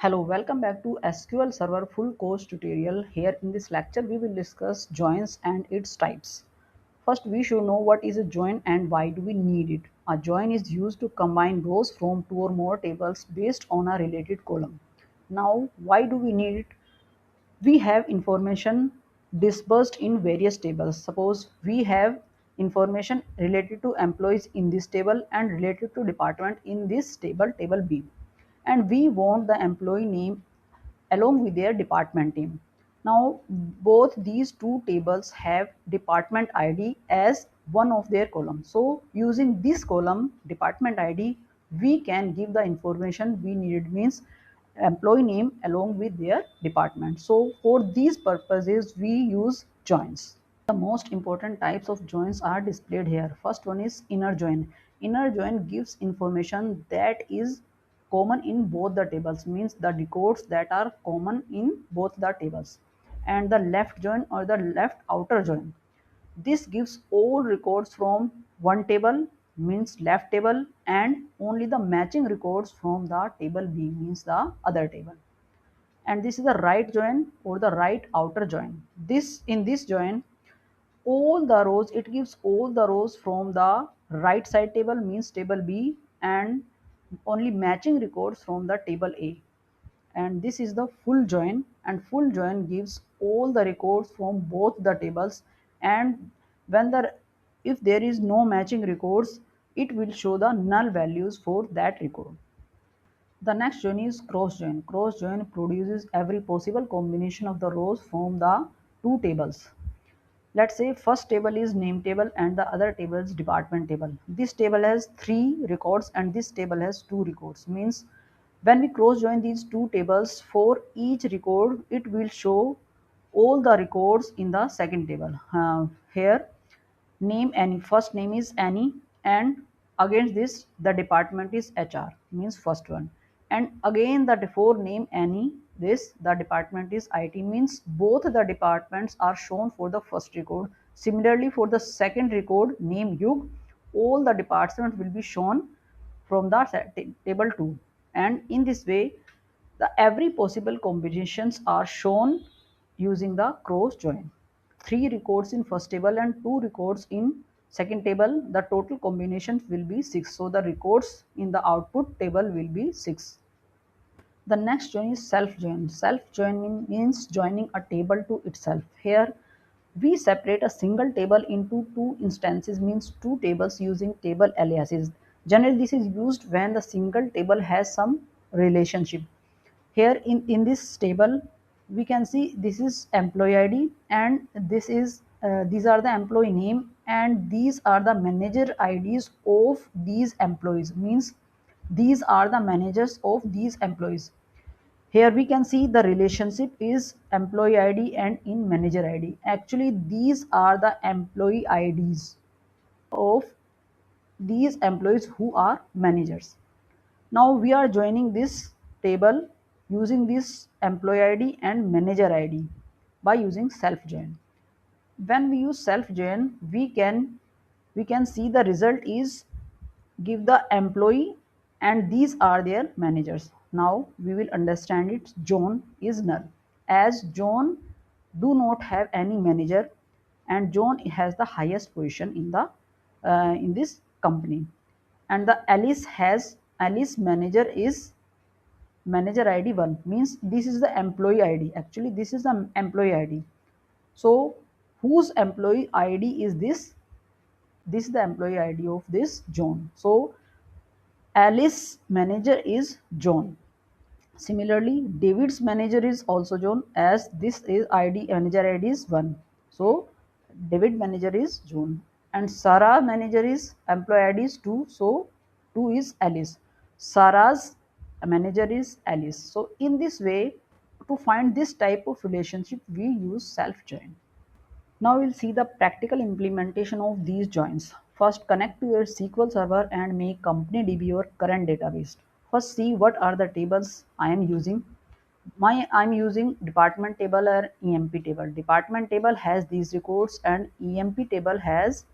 Hello, welcome back to SQL Server full course tutorial. Here in this lecture, we will discuss joins and its types. First, we should know what is a join and why do we need it. A join is used to combine rows from two or more tables based on a related column. Now, why do we need it? We have information dispersed in various tables. Suppose we have information related to employees in this table and related to department in this table, table B. And we want the employee name along with their department name. Now, both these two tables have department ID as one of their columns. So, using this column, department ID, we can give the information we needed, means employee name along with their department. So, for these purposes, we use joins. The most important types of joins are displayed here. First one is inner join. Inner join gives information that is common in both the tables, means the records that are common in both the tables. And the left join or the left outer join, this gives all records from one table, means left table, and only the matching records from the table B, means the other table. And this is the right join or the right outer join. This in this join, all the rows, it gives all the rows from the right side table, means table B, and only matching records from the table A. And this is the full join, and full join gives all the records from both the tables, and when the if there is no matching records, it will show the null values for that record. The next join is cross join. Cross join produces every possible combination of the rows from the two tables. Let's say first table is name table and the other table is department table. This table has 3 records and this table has 2 records. Means when we cross join these two tables, for each record it will show all the records in the second table. Here name Annie, first name is Annie, and against this the department is HR, means first one. And again the before name Annie, this the department is IT, means both the departments are shown for the first record. Similarly for the second record name Yug, all the departments will be shown from the table 2. And in this way the every possible combinations are shown using the cross join. 3 records in first table and 2 records in second table, the total combinations will be 6. So the records in the output table will be 6. The next join is self join. Self join means joining a table to itself. Here we separate a single table into two instances, means two tables, using table aliases. Generally this is used when the single table has some relationship. Here in this table we can see this is employee ID, and this is these are the employee name, and these are the manager IDs of these employees, means these are the managers of these employees. Here we can see the relationship is employee ID and in manager ID. Actually these are the employee IDs of these employees who are managers. Now we are joining this table using this employee ID and manager ID by using self join. When we use self join, we can see the result is give the employee and these are their managers. Now we will understand it. John is null, as John do not have any manager, and John has the highest position in this company. And the Alice manager is manager ID 1, means this is the employee ID. Actually this is the employee ID. So whose employee ID is this? This is the employee ID of this John. So Alice manager is John. Similarly, David's manager is also John, as this is ID manager ID is 1. So David manager is John. And Sarah manager is employee ID is 2. So 2 is Alice. Sarah's manager is Alice. So in this way, to find this type of relationship, we use self join. Now we'll see the practical implementation of these joins. First, connect to your SQL server and make company DB your current database. First, see what are the tables I am using. I'm using department table or EMP table. Department table has these records and EMP table has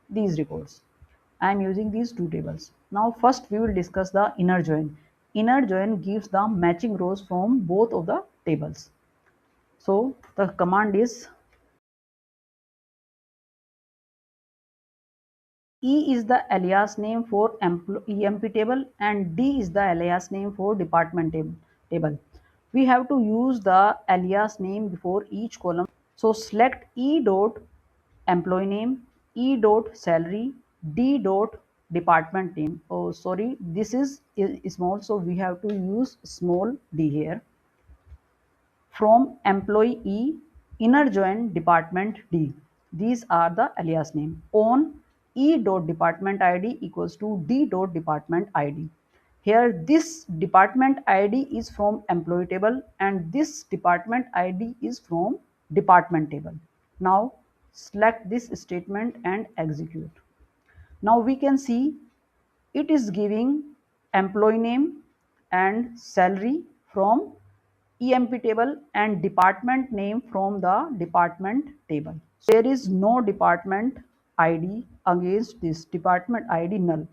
these records. I am using these two tables. Now first we will discuss the inner join. Inner join gives the matching rows from both of the tables. So the command is E is the alias name for EMP table and D is the alias name for department table. We have to use the alias name before each column. So select E dot employee name, E dot salary, D dot department name. Oh sorry, this is small, so we have to use small d here. From employee E, inner join department D. These are the alias name. On E dot department ID equals to D dot department ID. Here this department ID is from employee table and this department ID is from department table. Now select this statement and execute. Now we can see it is giving employee name and salary from EMP table and department name from the department table. So there is no department ID against this department ID null.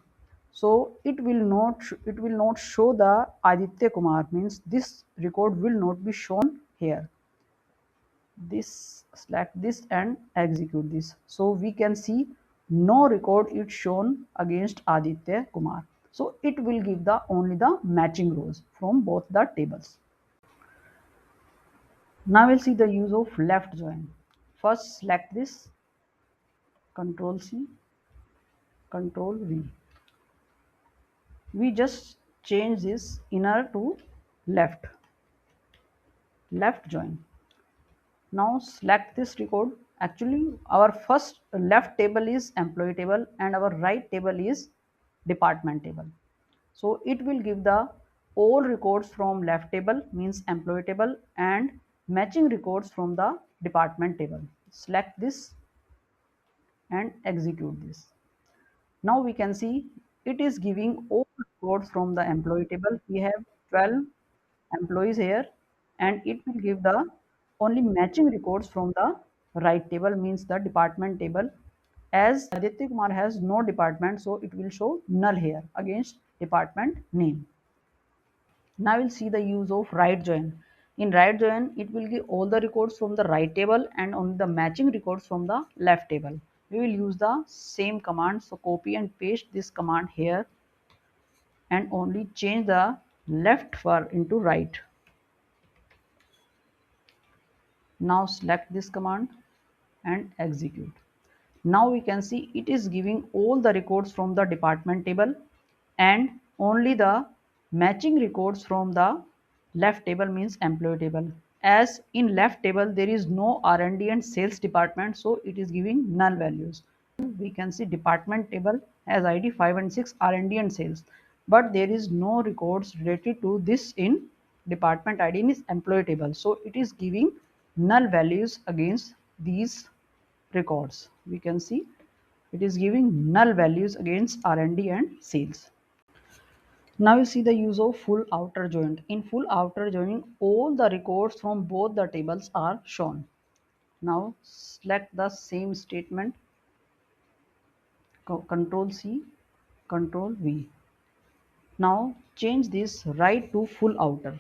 So it will not show the Aditya Kumar, means this record will not be shown here. This select this and execute this, so we can see no record is shown against Aditya Kumar. So it will give the only the matching rows from both the tables. Now we'll see the use of left join. First select this, Control C, Control V. We just change this inner to left, left join. Now select this record. Actually our first left table is employee table and our right table is department table. So it will give the all records from left table, means employee table, and matching records from the department table. Select this and execute this. Now we can see it is giving all records from the employee table. We have 12 employees here and it will give the only matching records from the right table, means the department table. As Aditya Kumar has no department, so it will show null here against department name. Now we'll see the use of right join. In right join, it will give all the records from the right table and only the matching records from the left table. We will use the same command. So copy and paste this command here and only change the left for into right. Now select this command and execute. Now we can see it is giving all the records from the department table and only the matching records from the left table, means employee table. As in left table there is no R&D and sales department, so it is giving null values. We can see department table has ID 5 and 6 R&D and sales, but there is no records related to this in department ID in its employee table, so it is giving null values against these records. We can see it is giving null values against R&D and sales. Now you see the use of full outer join. In full outer joining, all the records from both the tables are shown. Now select the same statement, Control C, Control V. Now change this right to full outer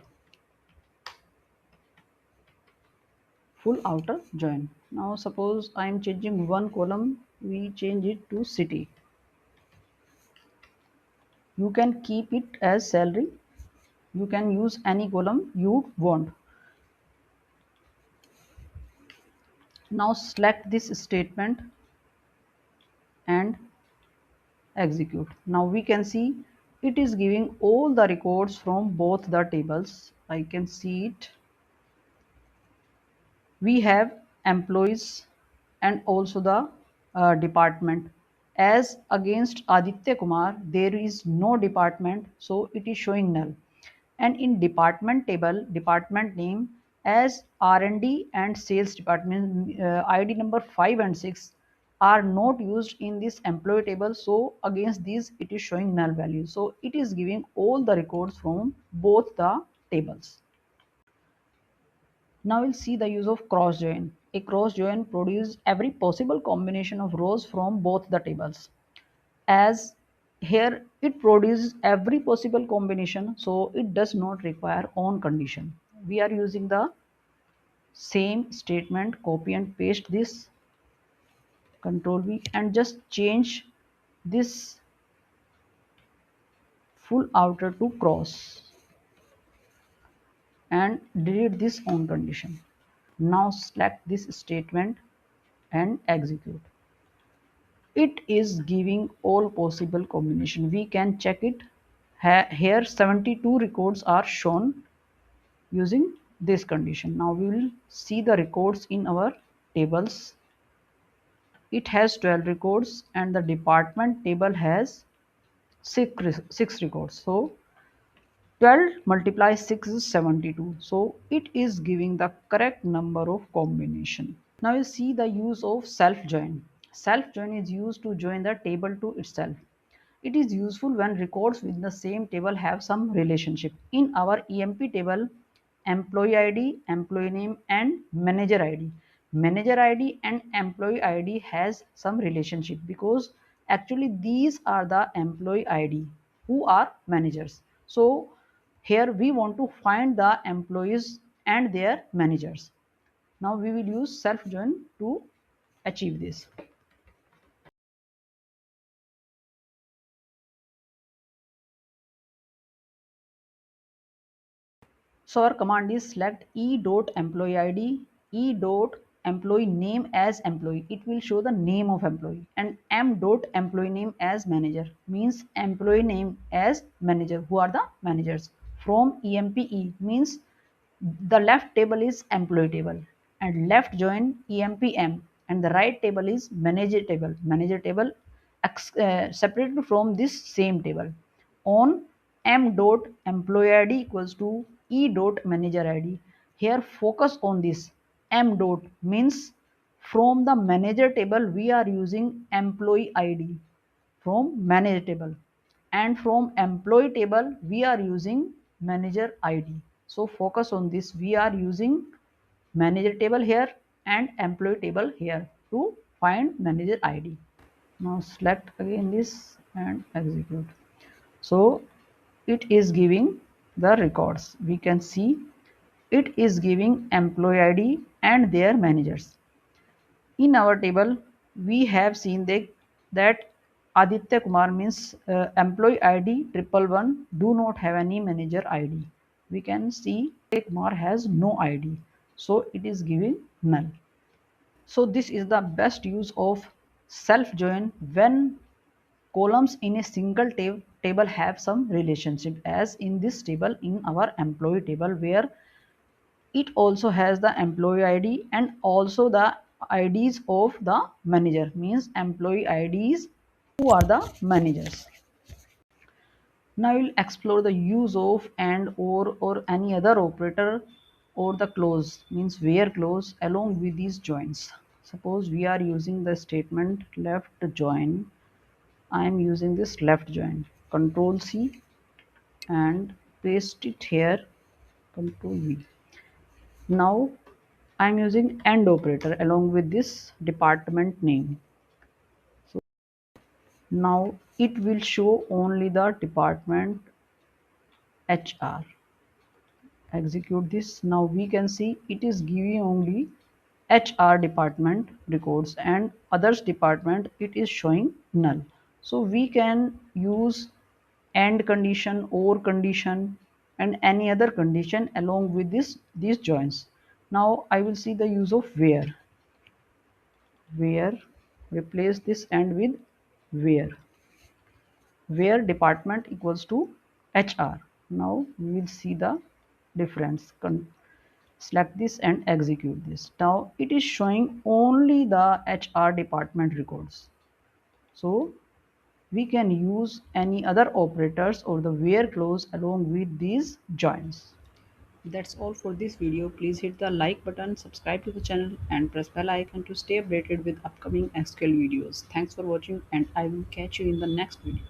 join. Now suppose I am changing one column, we change it to city. You can keep it as salary. You can use any column you want. Now select this statement and execute. Now we can see it is giving all the records from both the tables. I can see it. We have employees and also the department. As against Aditya Kumar there is no department, so it is showing null. And in department table, department name as R&D and sales department, ID number 5 and 6 are not used in this employee table, so against these it is showing null value. So it is giving all the records from both the tables. Now we'll see the use of cross join. A cross join produces every possible combination of rows from both the tables. As Here it produces every possible combination, so it does not require on condition. We are using the same statement, copy and paste this, control V, and just change this full outer to cross and delete this on condition. Now select this statement and execute. It is giving all possible combination. We can check it. Here 72 records are shown using this condition. Now we will see the records in our tables. It has 12 records and the department table has 6 records. So 12 multiplied 6 is 72. So it is giving the correct number of combination. Now you see the use of self join. Self join is used to join the table to itself. It is useful when records within the same table have some relationship. In our EMP table, employee ID, employee name and manager ID. Manager ID and employee ID has some relationship because actually these are the employee ID who are managers. So here we want to find the employees and their managers. Now we will use self join to achieve this. So our command is select e dot employee ID, e dot employee name as employee. It will show the name of employee, and m dot employee name as manager means employee name as manager who are the managers. From EMPE means the left table is employee table and left join EMPM and the right table is manager table separated from this same table. On m dot employee ID equals to e dot manager ID. Here focus on this. M dot means from the manager table we are using employee ID from manager table, and from employee table we are using manager ID. So focus on this. We are using manager table here and employee table here to find manager ID. Now select again this and execute. So it is giving the records. We can see it is giving employee ID and their managers. In our table, we have seen that Aditya Kumar means employee ID 111 do not have any manager ID. We can see Aditya Kumar has no ID. So it is giving null. So this is the best use of self join when columns in a single table have some relationship, as in this table in our employee table, where it also has the employee ID and also the IDs of the manager, means employee IDs who are the managers. Now we'll explore the use of and or any other operator or the clause, means where clause along with these joins. Suppose we are using the statement left join. I am using this left join. Control C and paste it here. Control V. Now I am using AND operator along with this department name. So now it will show only the department HR. Execute this. Now we can see it is giving only HR department records and others department it is showing null. So we can use AND condition, OR condition and any other condition along with these joins. Now I will see the use of where replace this and with where department equals to HR. Now we will see the difference. Select this and execute this. Now it is showing only the HR department records. So we can use any other operators or the where clause along with these joins. That's all for this video. Please hit the like button, subscribe to the channel and press bell icon to stay updated with upcoming SQL videos. Thanks for watching and I will catch you in the next video.